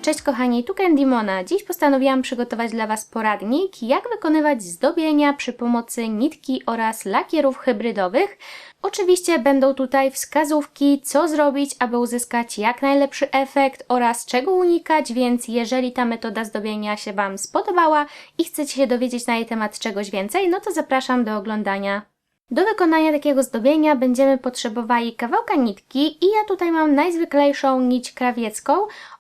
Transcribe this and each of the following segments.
Cześć kochani, tu Candy Mona. Dziś postanowiłam przygotować dla Was poradnik, jak wykonywać zdobienia przy pomocy nitki oraz lakierów hybrydowych. Oczywiście będą tutaj wskazówki, co zrobić, aby uzyskać jak najlepszy efekt oraz czego unikać, więc jeżeli ta metoda zdobienia się Wam spodobała i chcecie się dowiedzieć na jej temat czegoś więcej, no to zapraszam do oglądania. Do wykonania takiego zdobienia będziemy potrzebowali kawałka nitki i ja tutaj mam najzwyklejszą nić krawiecką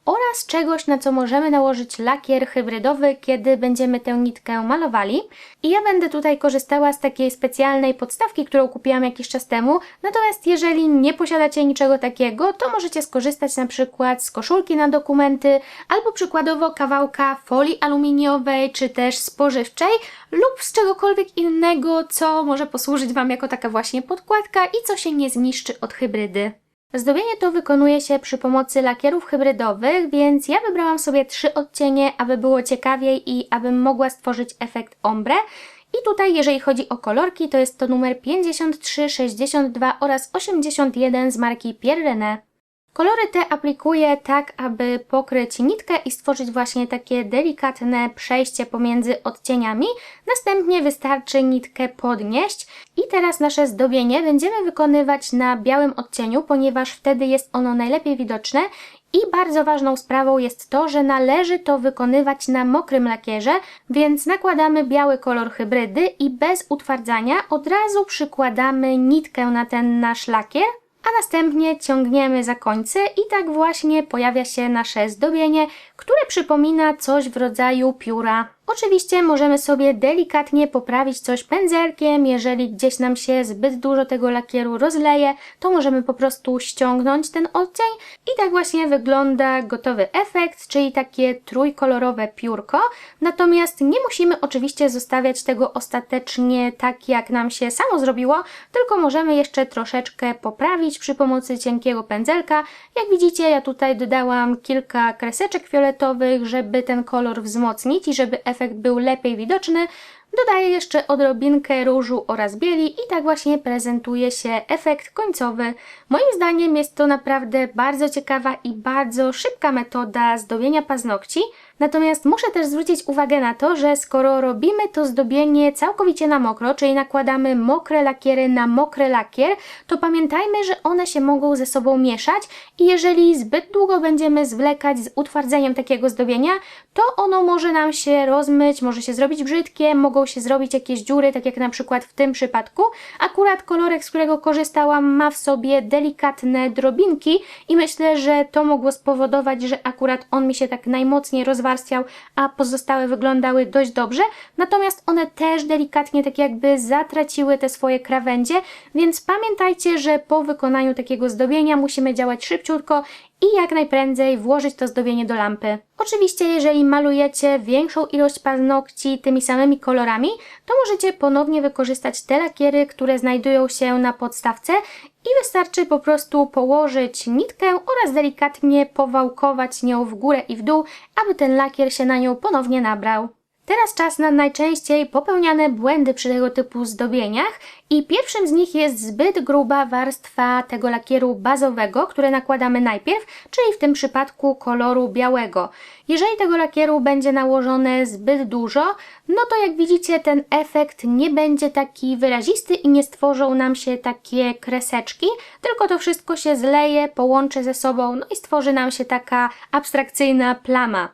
oraz czegoś, na co możemy nałożyć lakier hybrydowy, kiedy będziemy tę nitkę malowali. I ja będę tutaj korzystała z takiej specjalnej podstawki, którą kupiłam jakiś czas temu, natomiast jeżeli nie posiadacie niczego takiego, to możecie skorzystać na przykład z koszulki na dokumenty, albo przykładowo kawałka folii aluminiowej, czy też spożywczej, lub z czegokolwiek innego, co może posłużyć Wam jako taka właśnie podkładka i co się nie zniszczy od hybrydy. Zdobienie to wykonuje się przy pomocy lakierów hybrydowych, więc ja wybrałam sobie 3 odcienie, aby było ciekawiej i abym mogła stworzyć efekt ombre. I tutaj, jeżeli chodzi o kolorki, to jest to numer 53, 62 oraz 81 z marki Pierre René. Kolory te aplikuję tak, aby pokryć nitkę i stworzyć właśnie takie delikatne przejście pomiędzy odcieniami. Następnie wystarczy nitkę podnieść i teraz nasze zdobienie będziemy wykonywać na białym odcieniu, ponieważ wtedy jest ono najlepiej widoczne. I bardzo ważną sprawą jest to, że należy to wykonywać na mokrym lakierze, więc nakładamy biały kolor hybrydy i bez utwardzania od razu przykładamy nitkę na ten nasz lakier, a następnie ciągniemy za końce i tak właśnie pojawia się nasze zdobienie, które przypomina coś w rodzaju pióra. Oczywiście możemy sobie delikatnie poprawić coś pędzelkiem, jeżeli gdzieś nam się zbyt dużo tego lakieru rozleje, to możemy po prostu ściągnąć ten odcień i tak właśnie wygląda gotowy efekt, czyli takie trójkolorowe piórko. Natomiast nie musimy oczywiście zostawiać tego ostatecznie tak, jak nam się samo zrobiło, tylko możemy jeszcze troszeczkę poprawić przy pomocy cienkiego pędzelka. Jak widzicie, ja tutaj dodałam kilka kreseczek fioletowych, żeby ten kolor wzmocnić i żeby efekt był lepiej widoczny. Dodaję jeszcze odrobinkę różu oraz bieli i tak właśnie prezentuje się efekt końcowy. Moim zdaniem jest to naprawdę bardzo ciekawa i bardzo szybka metoda zdobienia paznokci. Natomiast muszę też zwrócić uwagę na to, że skoro robimy to zdobienie całkowicie na mokro, czyli nakładamy mokre lakiery na mokry lakier, to pamiętajmy, że one się mogą ze sobą mieszać i jeżeli zbyt długo będziemy zwlekać z utwardzeniem takiego zdobienia, to ono może nam się rozmyć, może się zrobić brzydkie, mogą się zrobić jakieś dziury, tak jak na przykład w tym przypadku. Akurat kolorek, z którego korzystałam, ma w sobie delikatne drobinki i myślę, że to mogło spowodować, że akurat on mi się tak najmocniej rozwarstwiał, a pozostałe wyglądały dość dobrze. Natomiast one też delikatnie tak jakby zatraciły te swoje krawędzie, więc pamiętajcie, że po wykonaniu takiego zdobienia musimy działać szybciutko i jak najprędzej włożyć to zdobienie do lampy. Oczywiście, jeżeli malujecie większą ilość paznokci tymi samymi kolorami, to możecie ponownie wykorzystać te lakiery, które znajdują się na podstawce i wystarczy po prostu położyć nitkę oraz delikatnie powałkować nią w górę i w dół, aby ten lakier się na nią ponownie nabrał. Teraz czas na najczęściej popełniane błędy przy tego typu zdobieniach i pierwszym z nich jest zbyt gruba warstwa tego lakieru bazowego, które nakładamy najpierw, czyli w tym przypadku koloru białego. Jeżeli tego lakieru będzie nałożone zbyt dużo, no to jak widzicie ten efekt nie będzie taki wyrazisty i nie stworzą nam się takie kreseczki, tylko to wszystko się zleje, połączy ze sobą, no i stworzy nam się taka abstrakcyjna plama.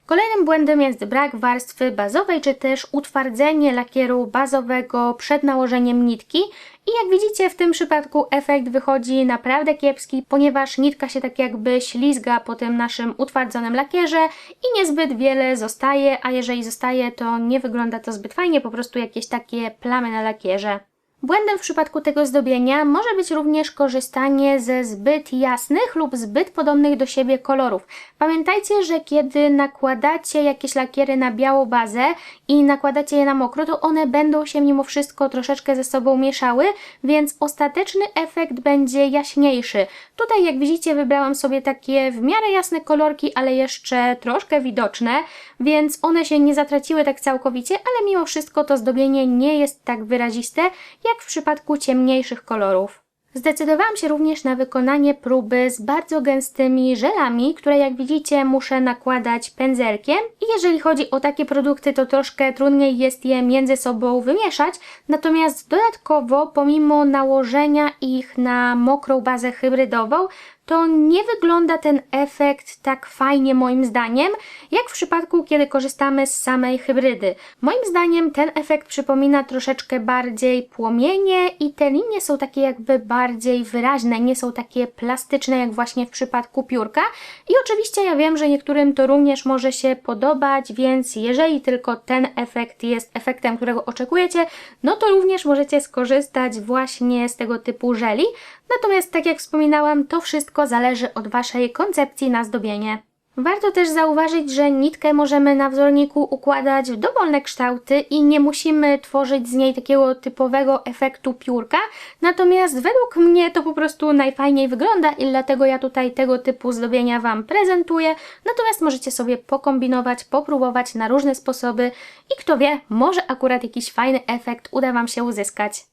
Kolejnym błędem jest brak warstwy bazowej, czy też utwardzenie lakieru bazowego przed nałożeniem nitki. I jak widzicie, w tym przypadku efekt wychodzi naprawdę kiepski, ponieważ nitka się tak jakby ślizga po tym naszym utwardzonym lakierze i niezbyt wiele zostaje, a jeżeli zostaje, to nie wygląda to zbyt fajnie, po prostu jakieś takie plamy na lakierze. Błędem w przypadku tego zdobienia może być również korzystanie ze zbyt jasnych lub zbyt podobnych do siebie kolorów. Pamiętajcie, że kiedy nakładacie jakieś lakiery na białą bazę i nakładacie je na mokro, to one będą się mimo wszystko troszeczkę ze sobą mieszały, więc ostateczny efekt będzie jaśniejszy. Tutaj jak widzicie wybrałam sobie takie w miarę jasne kolorki, ale jeszcze troszkę widoczne, więc one się nie zatraciły tak całkowicie, ale mimo wszystko to zdobienie nie jest tak wyraziste, jak w przypadku ciemniejszych kolorów. Zdecydowałam się również na wykonanie próby z bardzo gęstymi żelami, które jak widzicie muszę nakładać pędzelkiem i jeżeli chodzi o takie produkty, to troszkę trudniej jest je między sobą wymieszać, natomiast dodatkowo pomimo nałożenia ich na mokrą bazę hybrydową, to nie wygląda ten efekt tak fajnie moim zdaniem, jak w przypadku, kiedy korzystamy z samej hybrydy. Moim zdaniem ten efekt przypomina troszeczkę bardziej płomienie i te linie są takie jakby bardziej wyraźne, nie są takie plastyczne jak właśnie w przypadku piórka. I oczywiście ja wiem, że niektórym to również może się podobać, więc jeżeli tylko ten efekt jest efektem, którego oczekujecie, no to również możecie skorzystać właśnie z tego typu żeli. Natomiast tak jak wspominałam, to wszystko zależy od Waszej koncepcji na zdobienie. Warto też zauważyć, że nitkę możemy na wzorniku układać w dowolne kształty i nie musimy tworzyć z niej takiego typowego efektu piórka, natomiast według mnie to po prostu najfajniej wygląda i dlatego ja tutaj tego typu zdobienia Wam prezentuję, natomiast możecie sobie pokombinować, popróbować na różne sposoby i kto wie, może akurat jakiś fajny efekt uda Wam się uzyskać.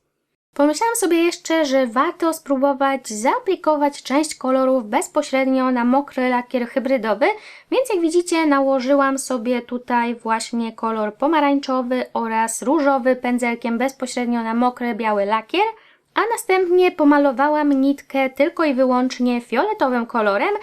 Pomyślałam sobie jeszcze, że warto spróbować zaaplikować część kolorów bezpośrednio na mokry lakier hybrydowy, więc jak widzicie nałożyłam sobie tutaj właśnie kolor pomarańczowy oraz różowy pędzelkiem bezpośrednio na mokry biały lakier, a następnie pomalowałam nitkę tylko i wyłącznie fioletowym kolorem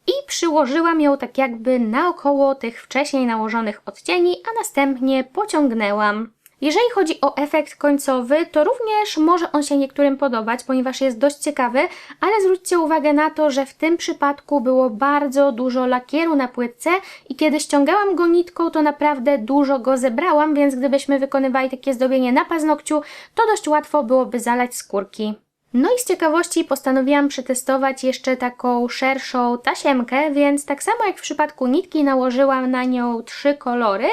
i przyłożyłam ją tak jakby naokoło tych wcześniej nałożonych odcieni, a następnie pociągnęłam. Jeżeli chodzi o efekt końcowy, to również może on się niektórym podobać, ponieważ jest dość ciekawy, ale zwróćcie uwagę na to, że w tym przypadku było bardzo dużo lakieru na płytce i kiedy ściągałam go nitką, to naprawdę dużo go zebrałam, więc gdybyśmy wykonywali takie zdobienie na paznokciu, to dość łatwo byłoby zalać skórki. No i z ciekawości postanowiłam przetestować jeszcze taką szerszą tasiemkę, więc tak samo jak w przypadku nitki nałożyłam na nią 3 kolory,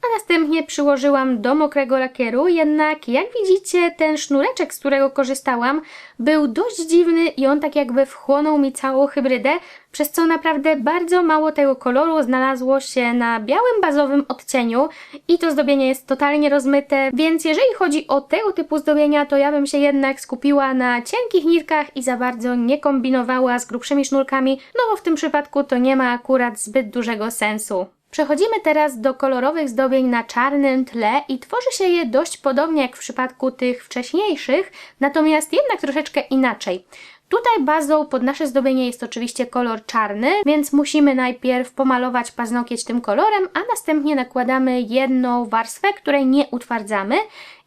a następnie przyłożyłam do mokrego lakieru, jednak jak widzicie ten sznureczek, z którego korzystałam, był dość dziwny i on tak jakby wchłonął mi całą hybrydę, przez co naprawdę bardzo mało tego koloru znalazło się na białym bazowym odcieniu i to zdobienie jest totalnie rozmyte, więc jeżeli chodzi o tego typu zdobienia, to ja bym się jednak skupiła na cienkich nitkach i za bardzo nie kombinowała z grubszymi sznurkami, no bo w tym przypadku to nie ma akurat zbyt dużego sensu. Przechodzimy teraz do kolorowych zdobień na czarnym tle i tworzy się je dość podobnie jak w przypadku tych wcześniejszych, natomiast jednak troszeczkę inaczej. Tutaj bazą pod nasze zdobienie jest oczywiście kolor czarny, więc musimy najpierw pomalować paznokieć tym kolorem, a następnie nakładamy jedną warstwę, której nie utwardzamy.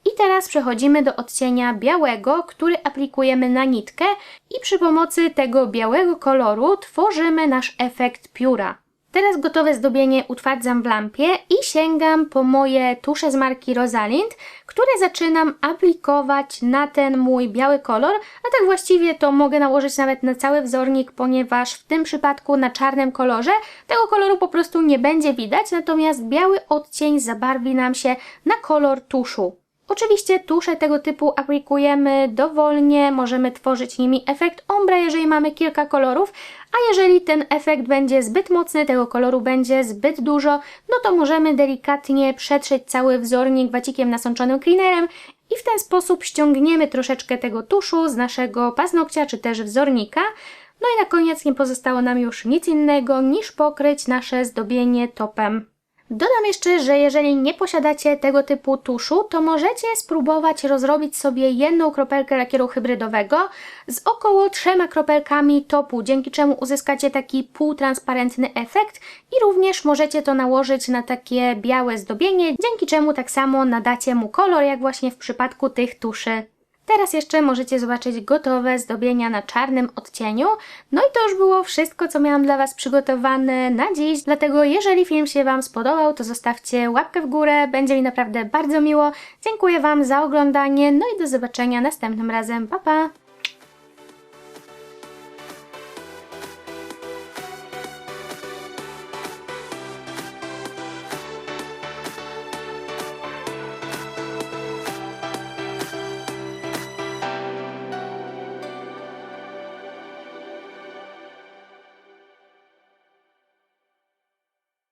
I teraz przechodzimy do odcienia białego, który aplikujemy na nitkę i przy pomocy tego białego koloru tworzymy nasz efekt pióra. Teraz gotowe zdobienie utwardzam w lampie i sięgam po moje tusze z marki Rosalind, które zaczynam aplikować na ten mój biały kolor, a tak właściwie to mogę nałożyć nawet na cały wzornik, ponieważ w tym przypadku na czarnym kolorze tego koloru po prostu nie będzie widać, natomiast biały odcień zabarwi nam się na kolor tuszu. Oczywiście tusze tego typu aplikujemy dowolnie, możemy tworzyć nimi efekt ombre, jeżeli mamy kilka kolorów, a jeżeli ten efekt będzie zbyt mocny, tego koloru będzie zbyt dużo, no to możemy delikatnie przetrzeć cały wzornik wacikiem nasączonym cleanerem i w ten sposób ściągniemy troszeczkę tego tuszu z naszego paznokcia czy też wzornika. No i na koniec nie pozostało nam już nic innego niż pokryć nasze zdobienie topem. Dodam jeszcze, że jeżeli nie posiadacie tego typu tuszu, to możecie spróbować rozrobić sobie jedną kropelkę lakieru hybrydowego z około 3 kropelkami topu, dzięki czemu uzyskacie taki półtransparentny efekt i również możecie to nałożyć na takie białe zdobienie, dzięki czemu tak samo nadacie mu kolor, jak właśnie w przypadku tych tuszy. Teraz jeszcze możecie zobaczyć gotowe zdobienia na czarnym odcieniu. No i to już było wszystko, co miałam dla Was przygotowane na dziś. Dlatego jeżeli film się Wam spodobał, to zostawcie łapkę w górę. Będzie mi naprawdę bardzo miło. Dziękuję Wam za oglądanie. No i do zobaczenia następnym razem. Pa, pa!